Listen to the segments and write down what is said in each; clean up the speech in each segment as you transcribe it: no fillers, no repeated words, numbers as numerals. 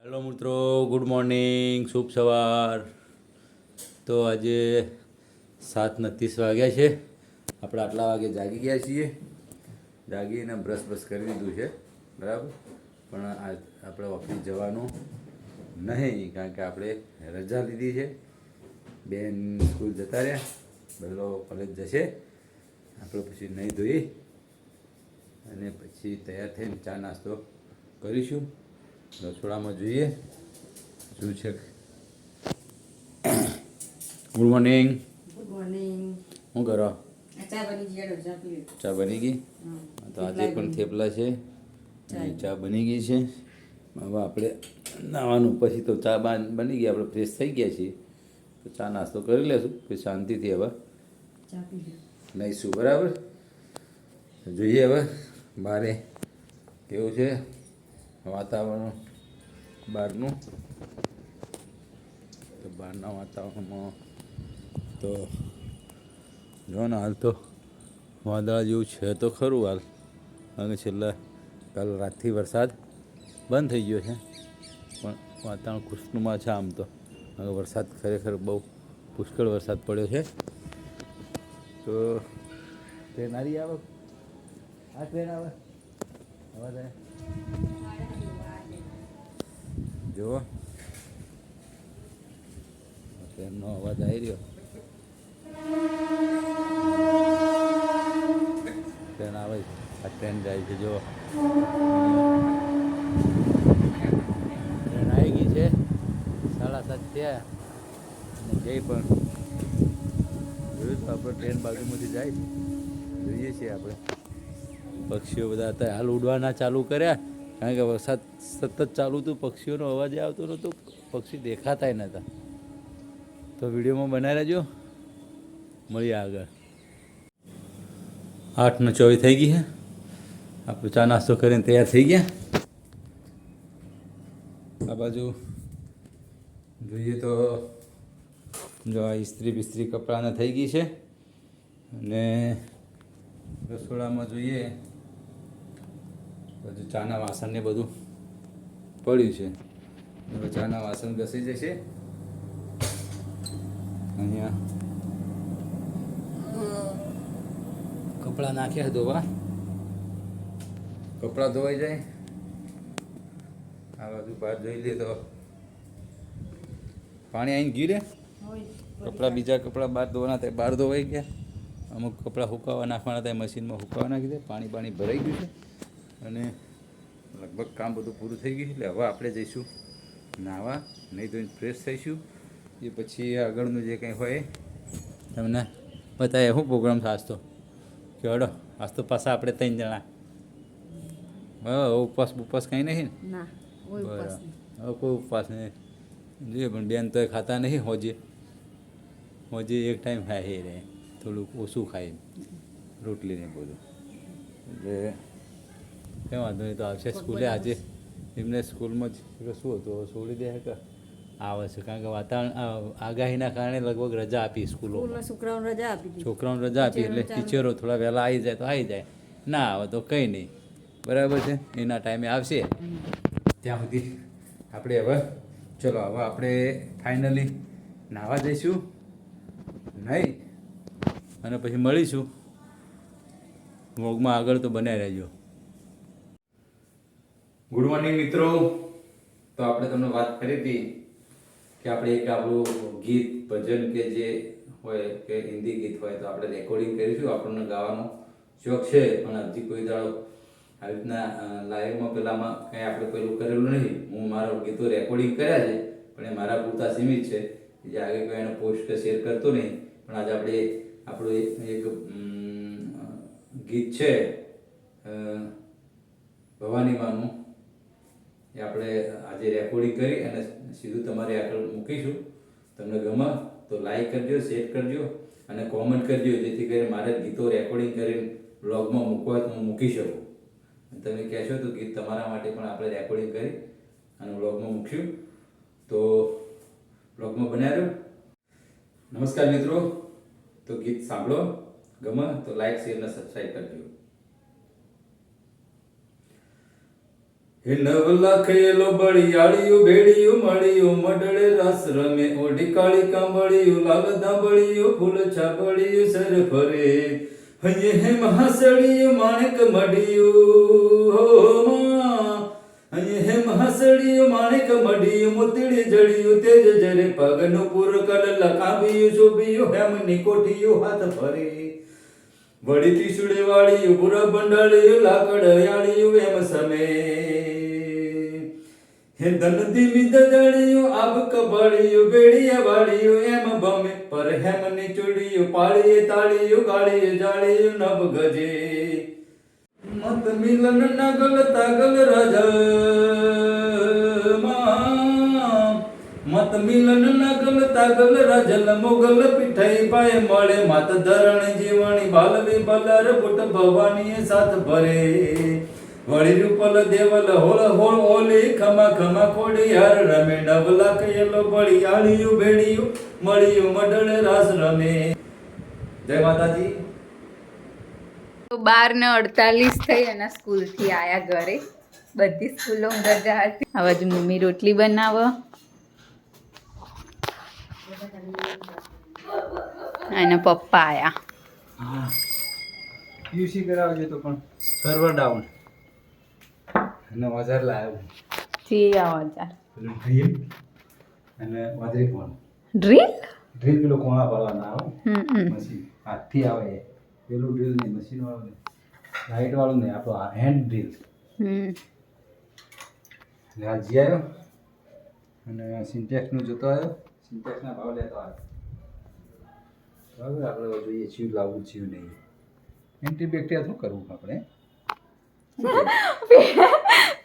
Hello મિત્રો, good morning, શુભ સવાર. તો આજે 7:29 વાગ્યા છે. આપણે આટલા વાગે જાગી ગયા છીએ. જાગીને બ્રશ કરી દીધું છે, બરાબર. પણ આપણે ઓફિસ જવાનું નહીં, કારણ કે આપણે રજા લીધી છે. બેન સ્કૂલ જતા રહ્યા, બહેલો કોલેજ જશે. આપણે પછી નહીં ધોઈ અને પછી તૈયાર થઈને ચા નાસ્તો કરીશું. રસોડામાં જોઈએ શું છે. Good morning. Good morning. શું કરો? ચા બની ગઈ. ચા બની ગઈ. તો આજે પણ થેપલા છે, ચા બની ગઈ છે. હવે આપણે નાવાનું પછી તો ચા બની ગઈ, આપણે ફ્રેશ થઈ ગયા છીએ, તો ચા નાસ્તો કરી લેશું પછી શાંતિથી હવે લઈશું, બરાબર. જોઈએ હવે બારે કેવું છે વાતાવરણ બહારનું. તો બહારના વાતાવરણમાં તો જો ને હાલ તો વાદળા જેવું છે તો ખરું હાલ, કારણ કે છેલ્લા કાલ રાતથી વરસાદ બંધ થઈ ગયો છે, પણ વાતાવરણ ખુશનુમા છે આમ તો. હવે વરસાદ ખરેખર બહુ પુષ્કળ વરસાદ પડ્યો છે. તો ટ્રેન આવી આવે, આ ટ્રેન આવે અવાજ આવે જુઓ, ટ્રેનનો અવાજ આવી રહ્યો. ટ્રેન આવે, આ ટ્રેન જાય છે જુઓ. ટ્રેન આવી ગઈ છે, 7:30 થયા અને જઈ પણ જોયું તો આપણે ટ્રેન બાજુમાંથી જાય છે, જોઈએ છીએ આપણે. પક્ષીઓ બધા હતા, હાલ ઉડવાના ચાલુ કર્યા, કારણ કે વરસાદ સતત ચાલુ હતું, પક્ષીઓનો અવાજ આવતો નહોતો, પક્ષી દેખાતાય નહોતા. તો વિડીયોમાં બનાવી રહેજો, મળીએ આગળ. 8:24 થઈ ગઈ છે. આપણે ચા નાસ્તો કરીને તૈયાર થઈ ગયા. આ બાજુ જોઈએ તો જો આ ઇસ્ત્રી બિસ્ત્રી કપડાને થઈ ગઈ છે, અને રસોડામાં જોઈએ બધું ચાના વાસણ ને બધું પડ્યું છે. હવે ચાના વાસણ ઘસી જશે. અહીંયા કપડાં નાખ્યા ધોવા, કપડાં ધોવાઈ જાય. આ બાજુ બહાર જોઈ લે તો પાણી આવીને ગયું રે. કપડાં બીજા કપડાં બહાર ધોવાના થાય, બહાર ધોવાઈ ગયા. અમુક કપડાં સુકાવા નાખવાના થાય, મશીનમાં સુકાવા નાખી દે. પાણી ભરાઈ ગયું છે અને લગભગ કામ બધું પૂરું થઈ ગયું. એટલે હવે આપણે જઈશું નાહવા, નહીં ધોઈને ફ્રેશ થઈશું. એ પછી આગળનું જે કંઈ હોય તમને બતાવીએ. શું પ્રોગ્રામ છે આજ તો? કે હડો, આજ તો પાછા આપણે 3 જણા. ઉપવાસ કંઈ નહીં ને? બરાબર, હવે કોઈ ઉપવાસ નહીં જોઈએ. પણ બેન તો એ ખાતા નહીં. હોજે એક ટાઈમ ખાય એ રહે, થોડુંક ઓછું ખાય રોટલી ને બધું. એટલે કંઈ વાંધો નહીં, તો આવશે સ્કૂલે. આજે એમને સ્કૂલમાં જ શું હતું, છોડી દે કે આવે છે, કારણ કે વાતાવરણ આગાહીના કારણે લગભગ રજા આપી સ્કૂલોમાં. છોકરાઓને રજા આપી, એટલે ટીચરો થોડા વહેલા આવી જાય તો આવી જાય, ના આવે તો કંઈ નહીં, બરાબર છે. એના ટાઈમે આવશે. ત્યાં સુધી આપણે હવે ચલો, હવે આપણે ફાઇનલી નાહવા જઈશું નહીં, અને પછી મળીશું વ્લોગમાં આગળ. તો બનાવી રહેજો. ગુડ મોર્નિંગ મિત્રો. તો આપણે તમને વાત કરી હતી કે આપણે એક આપણું ગીત ભજન કે જે હોય કે હિન્દી ગીત હોય તો આપણે રેકોર્ડિંગ કરીશું. આપણને ગાવાનો શોખ છે, પણ હજી કોઈ દાડો આવી રીતના લાઈવમાં પેલામાં કંઈ આપણે પેલું કરેલું નહીં. હું મારા ગીતો રેકોર્ડિંગ કર્યા છે, પણ એ મારા પૂરતા સીમિત છે, જે આગળ કોઈ એનો પોસ્ટ કે શેર કરતો નહીં. પણ આજે આપણે આપણું એક ગીત છે ભવાનીમાનું, એ આપણે આજે રેકોર્ડિંગ કરી અને સીધું તમારે આગળ મૂકીશું. તમને ગમે તો લાઈક કરજો, શેર કરજો અને કોમેન્ટ કરજો, જેથી કરીને મારે ગીતો રેકોર્ડિંગ કરીને બ્લોગમાં મૂકવા હું મૂકી શકું. તમે કહેશો તો ગીત તમારા માટે પણ આપણે રેકોર્ડિંગ કરી અને બ્લોગમાં મૂક્યું, તો બ્લોગમાં બનાવ્યો. નમસ્કાર મિત્રો. તો ગીત સાંભળો, ગમે તો લાઈક શેર અને સબસ્ક્રાઈબ કરજો. એ 9 લાખ એલો બળિયાળિયું ભેડિયું મળિયું મડળે રાસ રમે ઓઢી કાળી કાંબળિયું લાલ ધાબળિયું ફૂલ છાબળિયું સર ફરે હૈયે હે મહાસળિયું માણેક મઢિયું હો માં હૈયે હે મહાસળિયું માણેક મઢિયું મોતીડી જડિયું તેજ જરે પગનું પૂર કલ લખાવ્યું શોભિયું હેમની કોઠિયું હાથ ફરે વળી ત્રિશુળે વાળિયું પૂરા બંડાળિયું લાકડ યાળિયું એમ સમે હે ધન ધીમી દદડિયું આબ કબડિયું બેડિયા વાળિયું એમ ભમે પર હેમની ચૂડિયું પાળીએ તાળિયું ગાળીએ જાળિયું નભ ગજે મત મિલન નગલ તાગલ રાજમાં મત મિલન નગલ તાગલ રાજલ મોગલ પીઠાઈ પાય મળે માત ધરણ જીવણી બાલવી બલર પુટ ભવાની સાથ ભરે વળી રૂપલ દેવલ હોળ હોળ ઓલી ખમા ખમા ખોડી હાર રમે 9 લાખ એલો બળિયાળિયું ભેડિયું મળિયું મડળ રાસ રમે જય માતાજી 12:48 થઈ અને સ્કૂલથી આયા ઘરે બધી સ્કૂલો રજા હતી હવે જ મમ્મી રોટલી બનાવો અને પપ્પા આયા હા યુસી કરાવજો તો પણ સર્વર ડાઉન અને વજર લાવ્યો જી આવો ચાલ પેલું ડ્રીલ અને વાદળી ફોન ડ્રીલ ડ્રીલ પેલું કોણા પાડવાના આવે હમ મશીન હાથથી આવે એ પેલું ડ્રીલ નહીં મશીન વાળું નહીં લાઇટ વાળું નહીં આપણો હેન્ડ ડ્રીલ એટલે આ જી આવ્યો અને સિન્ટેક્સનું જોતો આવ્યો સિન્ટેક્સના ભાવ લેતો આવ્યો બરાબર આપણે જોઈએ ચીવ લાવવું ચીવ નહીં એન્ટીબેક્ટેરિયા શું કરવું આપણે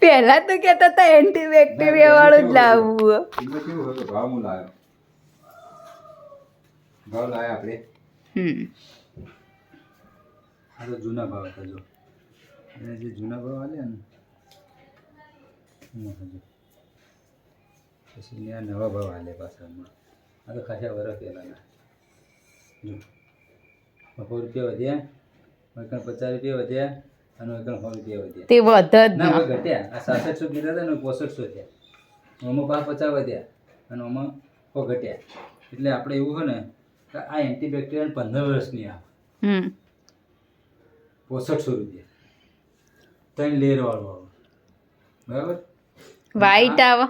પહેલા તો કહેતા હતા એન્ટીબેક્ટેરિયા વાળું જ લાવવું એમાં કેવું હોય ભાવ હું લાવ્યો ભાવ લાવ્યા આપણે આ તો જૂના ભાવ હતા જો અને જે જૂના ભાવ આવ્યા ને હજુ પછી આ નવા ભાવ આલે પાછા આ તો ખાસા વર્ષ પહેલાંના જો 100 રૂપિયા વધ્યા એકણ 50 રૂપિયા વધ્યા અને એકણ 100 રૂપિયા વધ્યા તે વધ જ ના હવે ઘટ્યા આ 6700 કીધા હતા ને 6500 થયા આમાં 50 વધ્યા અને આમાં 100 ઘટ્યા એટલે આપણે એવું હોય ને કે આ એન્ટીબેક્ટેરિયલ 15 વર્ષની આવે 6500 રૂપિયા 3 લેયર વાળું આવે બરાબર વ્હાઈટ આવે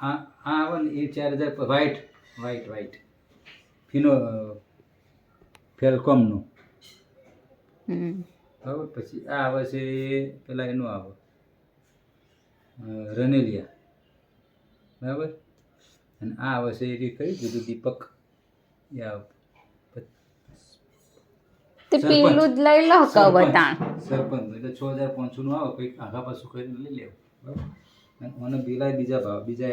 આ આવે ને એ 4000 વ્હાઈટ ફિનો ફેલકોમનું બરાબર પછી આ આવે છે પેલા એનું આવે રનેલિયા બરાબર અને આ આવે છે એ કઈ કીધું દીપક એ આવે તે પેલું જ લઈ લો કવતાણ સરપંચ એટલે 6500 નું આવે કંઈક આઘા પાછું કરીને લઈ લેવું બરાબર અને પેલા બીજા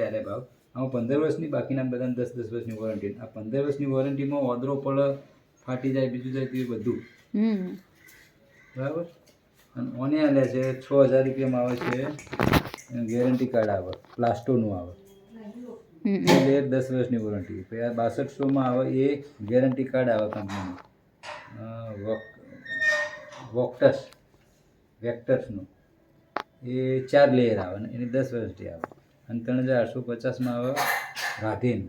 યાર ભાવ આમાં 15 વર્ષની બાકીના બધાને 10 વર્ષની વોરંટી આ 15 વર્ષની વોરંટીમાં ઓદરો પડે ફાટી જાય બીજું જાય તે બધું બરાબર અને ઓને આલે છે 6000 રૂપિયામાં આવે છે ગેરંટી કાર્ડ આવે પ્લાસ્ટોનું આવે એટલે 10 વર્ષની વોરંટી પછી આ 6200માં આવે એ ગેરંટી કાર્ડ આવે કંપનીનું વેક્ટર્સનું એ 4 લેયર આવે ને એની 10 વર્ષથી આવે અને 3850માં આવે રાધેન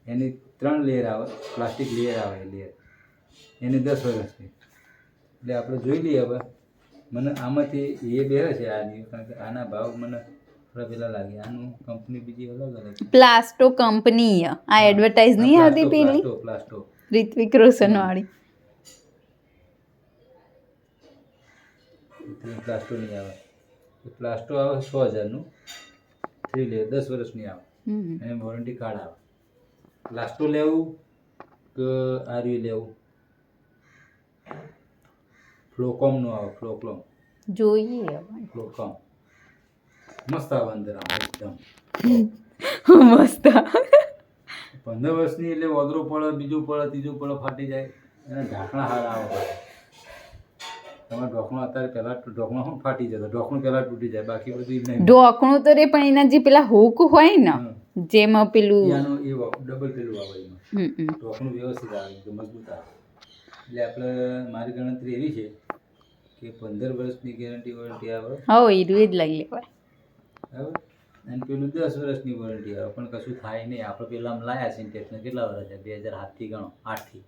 એની 3 લેયર આવે પ્લાસ્ટિક લેયર આવે એ લેયર એની 10 વર્ષથી એટલે આપણે જોઈ લઈએ હવે મને આમાંથી એ બે છે આની કારણ કે આના ભાવ મને થોડા પેલા લાગે આનું કંપની બીજી અલગ પ્લાસ્ટો કંપની આ એડવર્ટાઇઝ નહીં આવતી પેલી પ્લાસ્ટો રિત્વિક રોશન વાળી પ્લાસ્ટો નહીં આવે પ્લાસ્ટો આવે 6000નું 3 લેયર 10 વર્ષની આવે અને વોરંટી કાર્ડ આવે પ્લાસ્ટો લેવું કે આર્યુ લેવું ફ્લોકોમનું આવે ફ્લોકોમ જોઈએ ફ્લોકોમ મસ્ત આવે અંદર આમ એકદમ મસ્ત 15 વર્ષની એટલે ઓદરો પડે બીજું પડે ત્રીજું પડે ફાટી જાય એના ઢાંકણા હારા આવે તમારે ઢોકણું અત્યારે પહેલાં ઢોકણું શું ફાટી જતો ઢોકણું પહેલાં તૂટી જાય બાકી બધું નહીં ઢોકણું તો રે પણ એના જે પેલા હુક હોય ને જેમાં પેલું એનું એ ડબલ પેલું આવે એમાં ઢોકણું વ્યવસ્થિત આવે મજબૂત આવે એટલે આપણે મારી ગણતરી એવી છે કે 15 વર્ષની ગેરંટી વોરંટી આવે હો હીરું જ લઈ લેવાય. બરાબર. અને પેલું 10 વર્ષની વોરંટી આવે પણ કશું થાય નહીં. આપણે પેલામાં લાયા સિન્ટેક્સને કેટલા વર્ષ છે? 2007થી ગણો, 8થી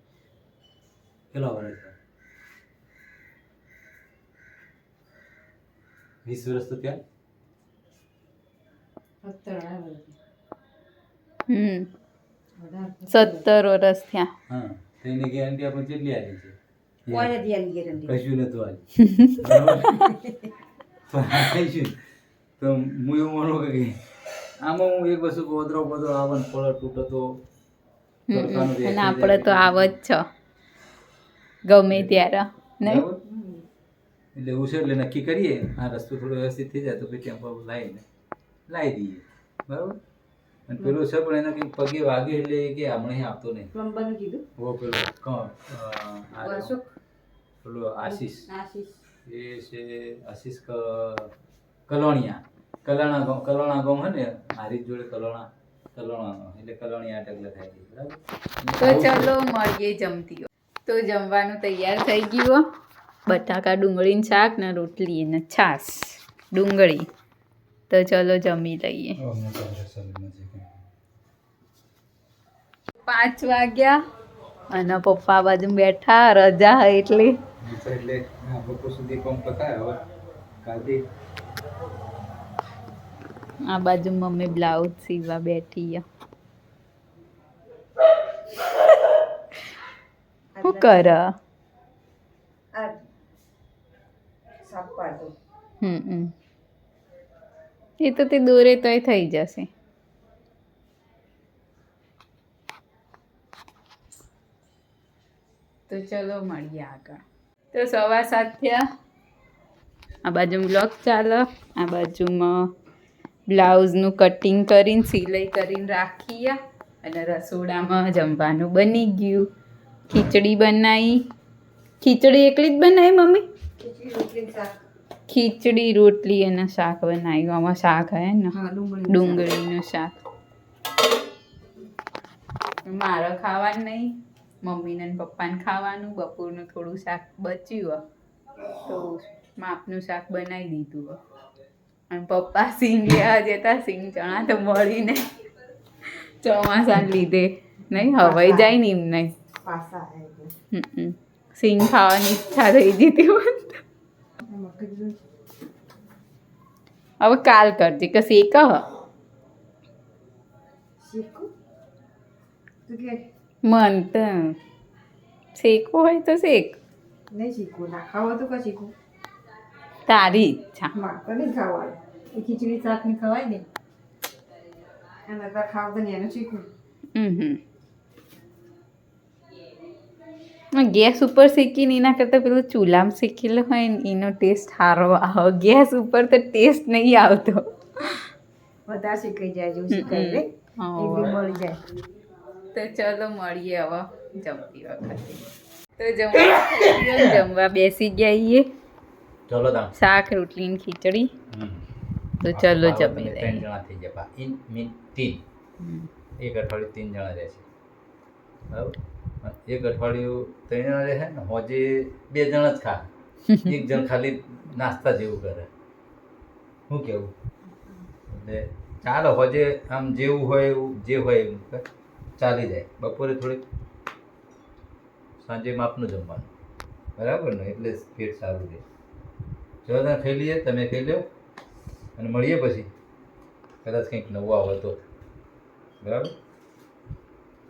કેટલા વર્ષ છે? 20 વર્ષ તો ત્યાં 17 વર્ષ થયા. હા, તો એની ગેરંટી આપણે કેટલી આવી છે? કોઈને ધ્યાન ગેરંટી કશું નતું આવી. તો આવીશું તો હું એવું માનું કે આમાં હું એક વસ્તુ ગોદરો આવે ને પડો તૂટો તો અને આપણે તો આવ જ છો ગમે ત્યારે નહીં. બરાબર. એટલે એવું છે એટલે નક્કી કરીએ આ રસ્તો થોડો વ્યવસ્થિત થઈ જાય તો પછી ટેમ્પો લાવી દઈએ. બરાબર. અને પેલો છે પણ એને કંઈક પગે વાગે એટલે કે હમણાં આપતો નહીં. પ્લમ્બરનું કીધું ઓ પેલો અશોક પેલો આશીષ આશીષ એ છે આશીષ કલોણા ગામ હે ને હારી જોડે કલોણા એટલે કલોણી આટકલા થાય છે. બરાબર. તો ચલો મળીએ જમતી. તો જમવાનું તૈયાર થઈ ગયું. બટાકા ડુંગળીનું શાક ને રોટલી અને છાશ ડુંગળી. તો ચલો જમી લઈએ. 5 વાગ્યા અને પપ્પા બાજુ બેઠા રજા હોય એટલે બપોર સુધી કામ પતાય હવે કાલથી આ બાજુ મમ્મી બ્લાઉઝ સીવવા બેઠી છે. શું કર? આ સાપ પાડતો એ તો તે દોરે તોય થઈ જશે. તો ચલો મળીએ આગળ. તો 7:15 થયા. આ બાજુ બ્લોગ ચાલે, આ બાજુમાં બ્લાઉઝનું કટિંગ કરીને સિલાઈ કરીને રાખીએ અને રસોડામાં જમવાનું બની ગયું. ખીચડી બનાવી. ખીચડી એકલી જ બનાવી મમ્મી? ખીચડી રોટલી શાક ખીચડી રોટલી અને શાક બનાવ્યું. આમાં શાક હે ને હા ડુંગળીનું શાક. મારે ખાવાનું નહીં, મમ્મીને ને પપ્પાને ખાવાનું. બપોરનું થોડું શાક બચ્યું તો માપનું શાક બનાવી દીધું. અને પપ્પા સિંગ લેવા જતા, સિંગ ચણા તો મળીને ચોમાસાને લીધે નહીં હવાઈ જાય ને એમ નહીં. પાસા સિંગ ખાવાની ઈચ્છા થઈ જતી મને તો. હવે કાલ કરજે કે શેક શીખું તું કે મન તો શેકવો હોય તો શેક. નહીં શીખવું ના ખાવું તો કા શીખવું તારી ઈચ્છા. મારે તો નહીં ખાવાનું એ ખીચડી શાક નહીં ખવાય ને એના તો ખાવ તો નહીં એનું શીખવું ગેસ ઉપર શેકીને એના કરતાં પેલું ચૂલામાં શેકેલો હોય ને એનો ટેસ્ટ સારો આવે. ગેસ ઉપર તો ટેસ્ટ નહીં આવતો. વધારે શીખાઈ જાય જેવું શીખાય રે એક બી મળી જાય. તો ચલો મળીએ હવે જમતી વખતે. તો જમવા બેસી ગયા. ચલો તાણ. શાક રોટલી ને ખીચડી. તો ચલો જમી લઈએ. 3 જણા થઈ ગયા. એક અઠવાડિયું 3 જણા રહેશે. બરાબર. એક અઠવાડિયું 3 જણા રહે ને હોજે 2 જણ જ ખા. એક જણ ખાલી નાસ્તા જેવું કરે. શું કેવું? એટલે ચાલો હોજે આમ જેવું હોય એવું જે હોય એવું ચાલી જાય. બપોરે થોડીક સાંજે માપનું જમવાનું. બરાબર ને? એટલે પેટ સારું રહે. ચલો તમે ખાઈ લઈએ, તમે ખાઈ લો અને મળીએ પછી કદાચ કંઈક નવું આવે તો. બરાબર.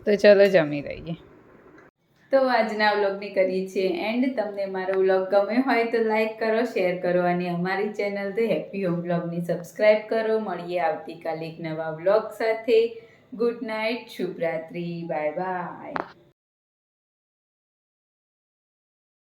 તો ચલો જમી લઈએ. તો આજના વ્લોગની કરીએ છીએ એન્ડ. તમને મારો વ્લોગ ગમ્યો હોય તો લાઈક કરો, શેર કરો અને અમારી ચેનલ ધ હેપી હોમ વ્લોગની સબસ્ક્રાઈબ કરો. મળીએ આવતીકાલે એક નવા વ્લોગ સાથે. ગુડ નાઇટ, શુભરાત્રી, બાય બાય.